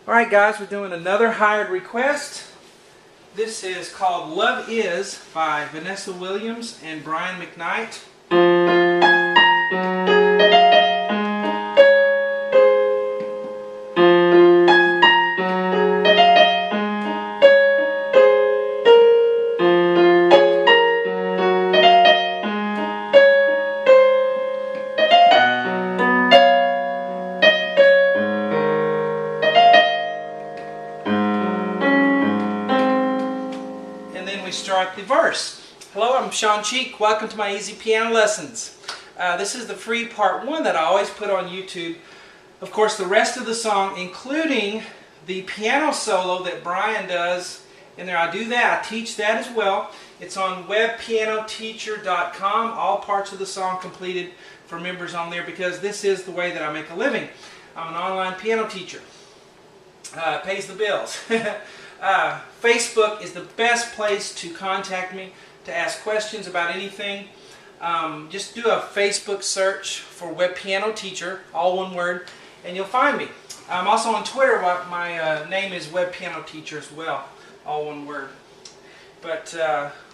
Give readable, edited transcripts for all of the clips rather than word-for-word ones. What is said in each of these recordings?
Alright guys, we're doing another hired request. This is called Love Is by Vanessa Williams and Brian McKnight. Start the verse. Hello, I'm Sean Cheek. Welcome to my Easy Piano Lessons. This is the free part 1 that I always put on YouTube. Of course, the rest of the song, including the piano solo that Brian does in there, I do that. I teach that as well. It's on webpianoteacher.com. All parts of the song completed for members on there because this is the way that I make a living. I'm an online piano teacher. Pays the bills. Facebook is the best place to contact me, to ask questions about anything. Just do a Facebook search for Web Piano Teacher, all one word, and you'll find me. I'm also on Twitter. My name is Web Piano Teacher as well, all one word. But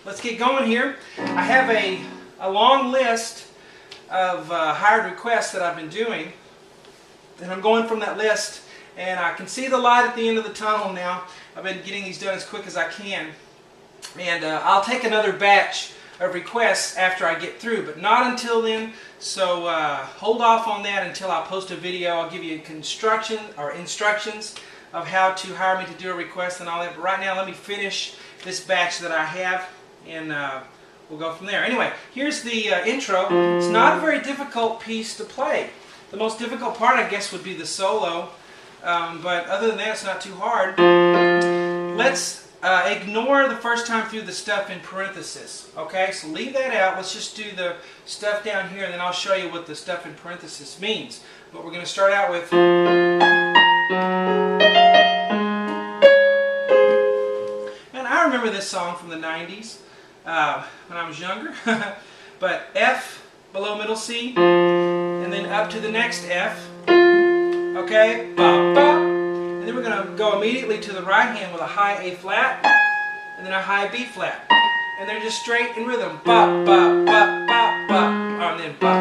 let's get going here. I have a long list of hired requests that I've been doing, and I'm going from that list. And I can see the light at the end of the tunnel now. I've been getting these done as quick as I can. And I'll take another batch of requests after I get through, but not until then. So hold off on that until I post a video. I'll give you instructions of how to hire me to do a request and all that. But right now, let me finish this batch that I have, and we'll go from there. Anyway, here's the intro. It's not a very difficult piece to play. The most difficult part, I guess, would be the solo. But other than that, it's not too hard. Let's ignore the first time through the stuff in parentheses. Okay, so leave that out. Let's just do the stuff down here, and then I'll show you what the stuff in parentheses means. But we're going to start out with... Man, I remember this song from the 90s when I was younger. But F below middle C, and then up to the next F. Okay, ba, ba. And then we're going to go immediately to the right hand with a high A flat, and then a high B flat. And they're just straight in rhythm. Ba, ba, ba, ba, ba. And then ba,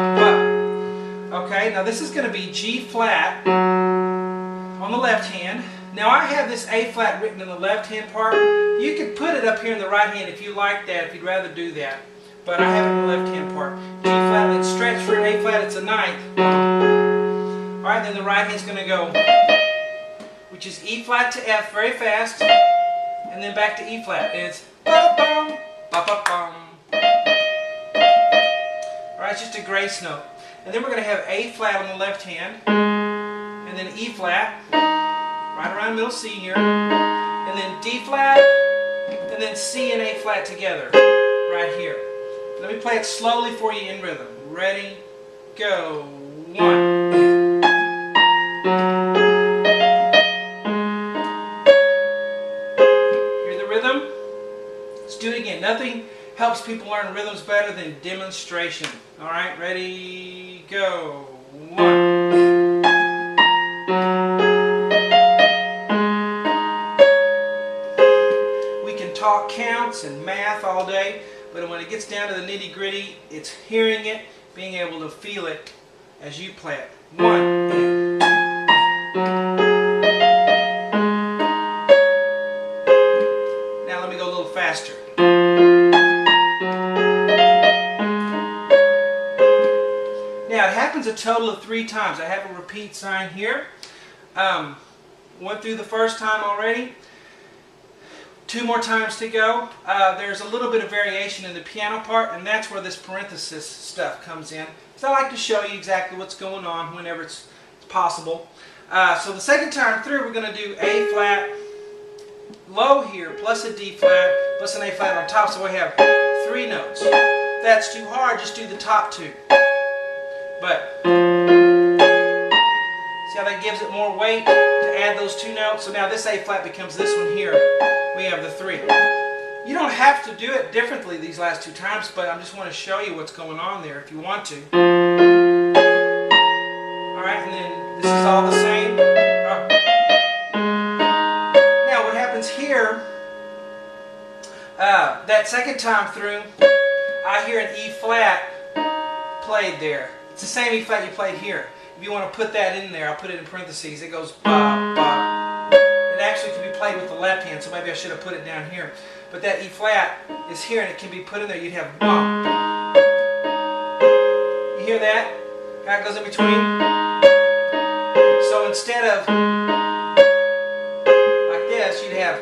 ba. Okay, now this is going to be G flat on the left hand. Now I have this A flat written in the left hand part. You could put it up here in the right hand if you like that, if you'd rather do that. But I have it in the left hand part. G flat, let's stretch for an A flat, it's a ninth. Alright, then the right hand's going to go, which is E flat to F very fast, and then back to E flat. And it's ba-bum, ba-ba-bum. Alright, it's just a grace note. And then we're going to have A flat on the left hand, and then E flat, right around middle C here, and then D flat, and then C and A flat together, right here. Let me play it slowly for you in rhythm. Ready, go, 1. Hear the rhythm? Let's do it again. Nothing helps people learn rhythms better than demonstration. Alright, ready, go, 1. We can talk counts and math all day, but when it gets down to the nitty-gritty, it's hearing it, being able to feel it as you play it. 1. Now let me go a little faster. Now it happens a total of 3 times. I have a repeat sign here. Went through the first time already. 2 more times to go. There's a little bit of variation in the piano part, and that's where this parenthesis stuff comes in. So I like to show you exactly what's going on whenever it's possible. So the second time through, we're going to do A flat low here, plus a D flat, plus an A flat on top, so we have 3 notes. If that's too hard, just do the top 2. But see how that gives it more weight to add those 2 notes? So now this A flat becomes this one here. We have the 3. You don't have to do it differently these last 2 times, but I just want to show you what's going on there if you want to. Alright, and then this is all the same. that second time through, I hear an E flat played there. It's the same E flat you played here. If you want to put that in there, I'll put it in parentheses. It goes ba, ba. It actually can be played with the left hand, so maybe I should have put it down here. But that E flat is here and it can be put in there. You'd have bum. You hear that? How it goes in between? So instead of like this, you'd have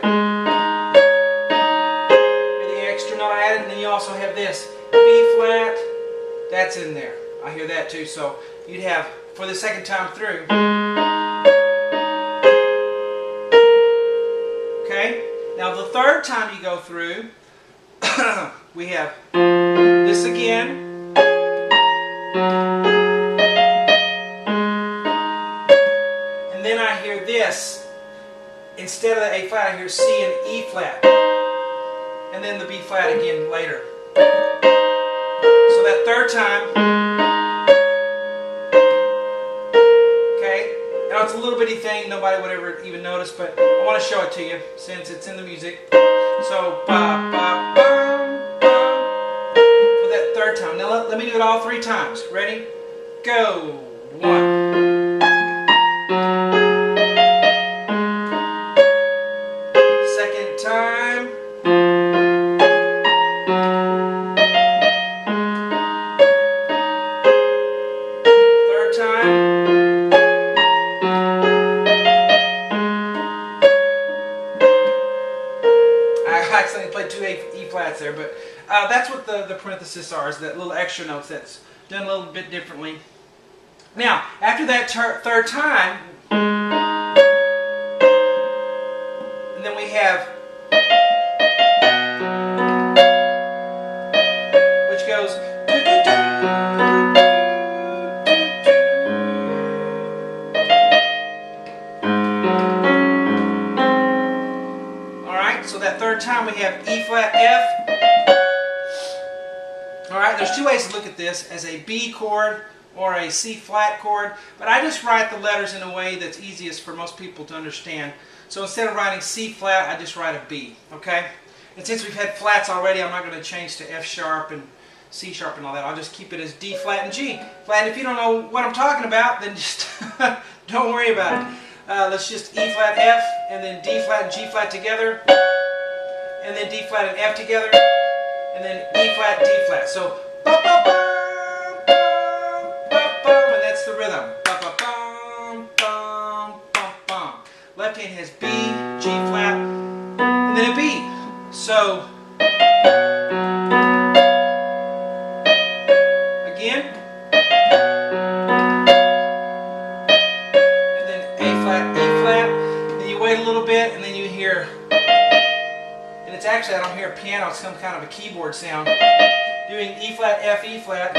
the extra note I added, and then you also have this B flat. That's in there. I hear that too. So you'd have, for the second time through, okay? Now the third time you go through, we have this again. And then I hear this. Instead of the A flat, I hear C and E flat. And then the B flat again later. So that third time, okay, now it's a little bitty thing, nobody would ever even notice, but I want to show it to you since it's in the music. So, ba, ba, bum, bum, for that third time. Now let me do it all 3 times. Ready? Go. 1. Second time. Third time. I accidentally played 2 E flats there, but that's what the parentheses are, is that little extra notes that's done a little bit differently. Now, after that third time, and then we have, which goes, alright, so that third time we have E flat F. Alright, there's 2 ways to look at this, as a B chord or a C flat chord, but I just write the letters in a way that's easiest for most people to understand. So instead of writing C flat, I just write a B, okay? And since we've had flats already, I'm not going to change to F sharp and C sharp and all that. I'll just keep it as D flat and G flat. And if you don't know what I'm talking about, then just don't worry about it. Let's just E flat F, and then D flat and G flat together, and then D flat and F together, and then E flat, D flat. So, ba ba ba, and that's the rhythm. Ba ba bum, bum, bum, bum. Left hand has B, G flat, and then a B. So, again, and then A flat, E flat. Then you wait a little bit, and then you hear. It's actually, I don't hear a piano, it's some kind of a keyboard sound. Doing E flat, F, E flat,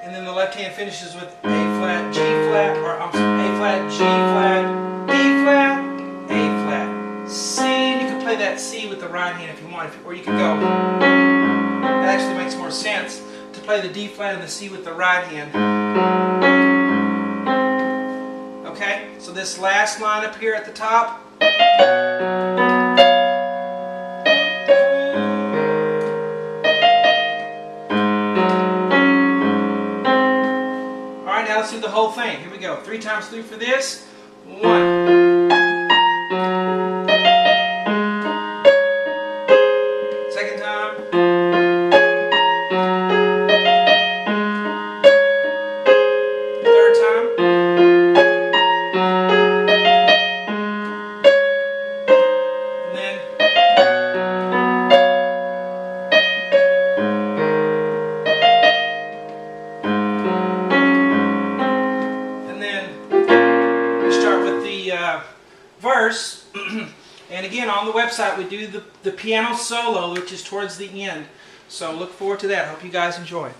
and then the left hand finishes with A flat, G flat, or A flat, G flat, D flat, A flat, C. You can play that C with the right hand if you want, or you can go. That actually makes more sense to play the D flat and the C with the right hand. Okay, so this last line up here at the top. Now let's do the whole thing. Here we go. 3 times through for this. 1. Second time. Third time. And then. Verse, and again on the website we do the piano solo, which is towards the end. So look forward to that. Hope you guys enjoy it.